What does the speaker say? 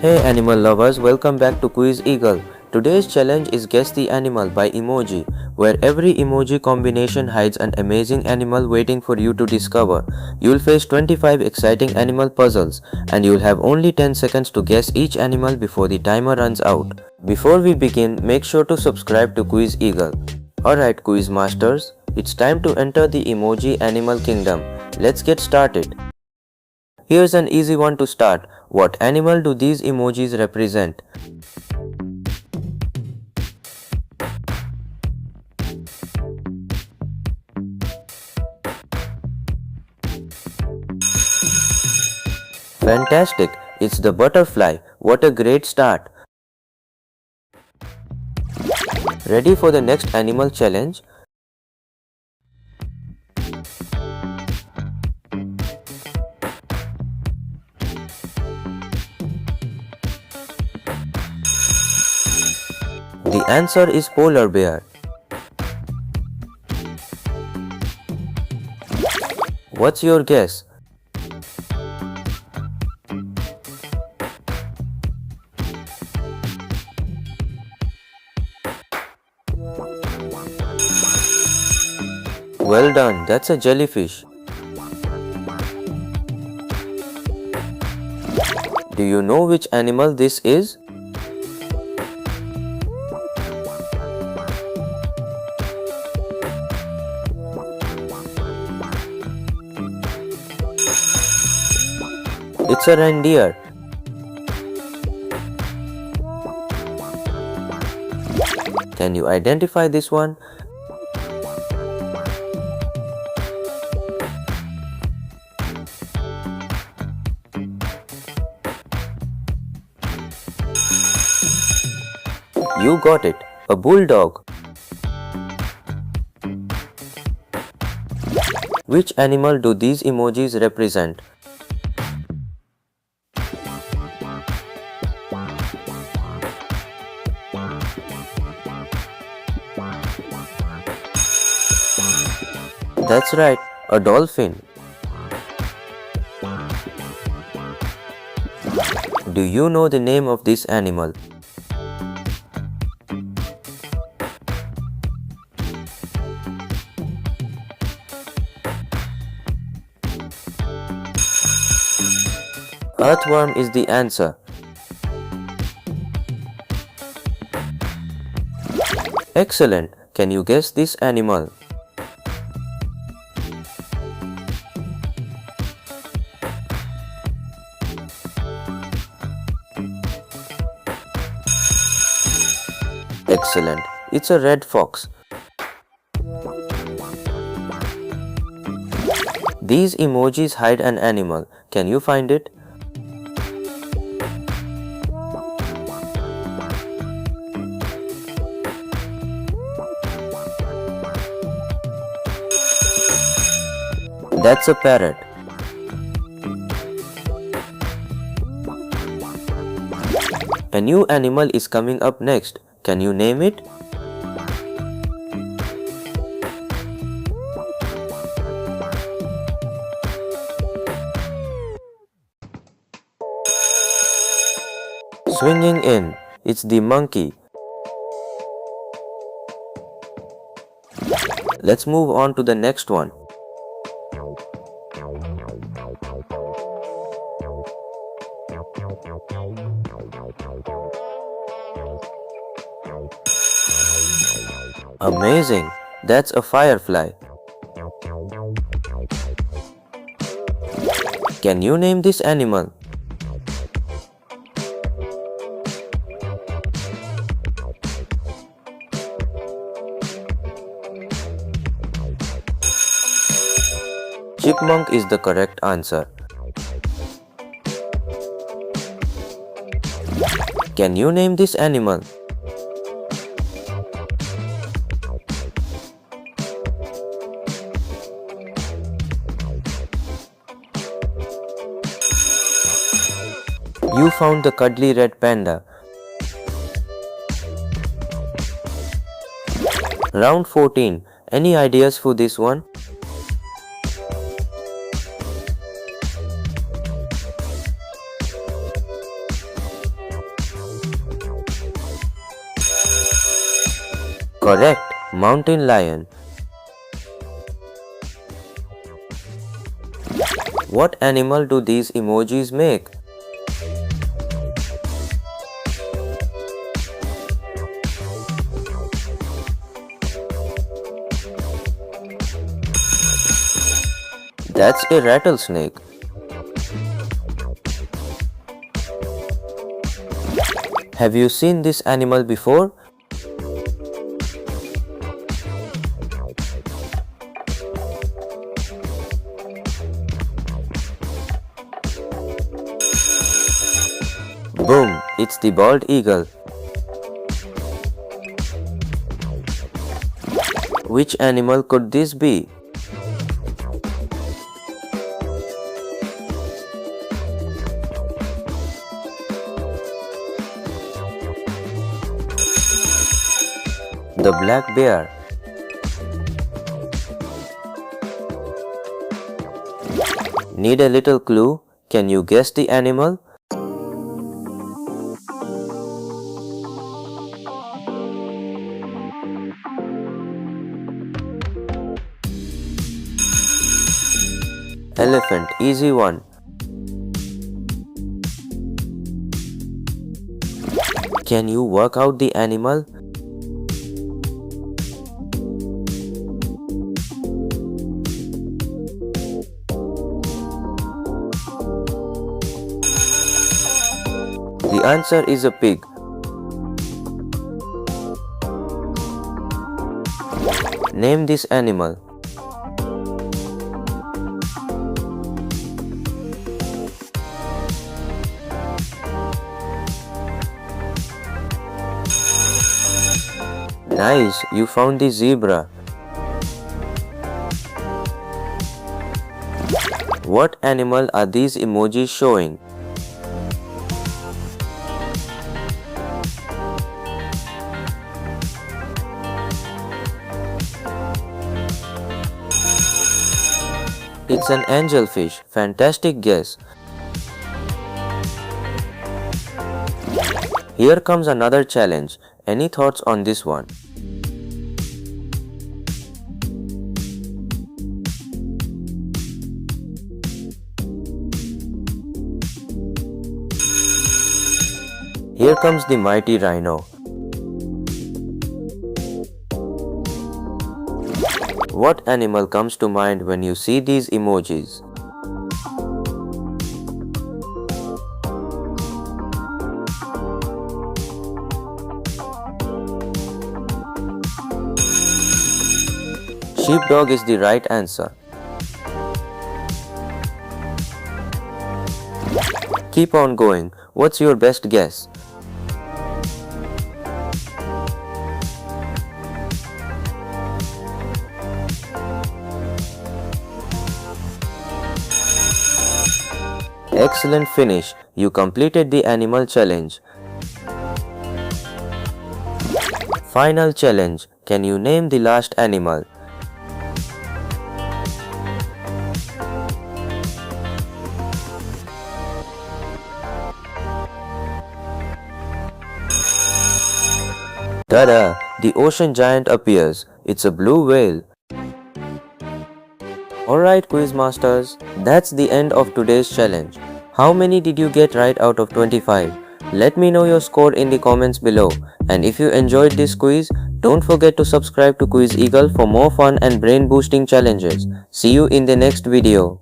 Hey animal lovers, welcome back to Quiz Eagle. Today's challenge is Guess the Animal by Emoji, where every emoji combination hides an amazing animal waiting for you to discover. You'll face 25 exciting animal puzzles, and you'll have only 10 seconds to guess each animal before the timer runs out. Before we begin, make sure to subscribe to Quiz Eagle. Alright Quiz Masters, it's time to enter the emoji animal kingdom. Let's get started. Here's an easy one to start. What animal do these emojis represent? Fantastic! It's the butterfly. What a great start! Ready for the next animal challenge? The answer is polar bear. What's your guess? Well done, that's a jellyfish. Do you know which animal this is? It's a reindeer. Can you identify this one? You got it, a bulldog. Which animal do these emojis represent? That's right, a dolphin. Do you know the name of this animal? Earthworm is the answer. Excellent. Can you guess this animal? Excellent. It's a red fox. These emojis hide an animal. Can you find it? That's a parrot. A new animal is coming up next. Can you name it? Swinging in. It's the monkey. Let's move on to the next one. Amazing! That's a firefly. Can you name this animal? Chipmunk is the correct answer. Can you name this animal? You found the cuddly red panda. Round 14. Any ideas for this one? Correct. Mountain lion. What animal do these emojis make? That's a rattlesnake. Have you seen this animal before? Boom, it's the bald eagle. Which animal could this be? The black bear. Need a little clue? Can you guess the animal? Elephant, easy one. Can you work out the animal? The answer is a pig. Name this animal. Nice, you found the zebra. What animal are these emojis showing? It's an angelfish. Fantastic guess. Here comes another challenge. Any thoughts on this one? Here comes the mighty rhino. What animal comes to mind when you see these emojis? Sheepdog is the right answer. Keep on going. What's your best guess? Excellent finish. You completed the animal challenge. Final challenge. Can you name the last animal? Tada! The ocean giant appears. It's a blue whale. Alright quiz masters, that's the end of today's challenge. How many did you get right out of 25? Let me know your score in the comments below. And if you enjoyed this quiz, don't forget to subscribe to Quiz Eagle for more fun and brain boosting challenges. See you in the next video.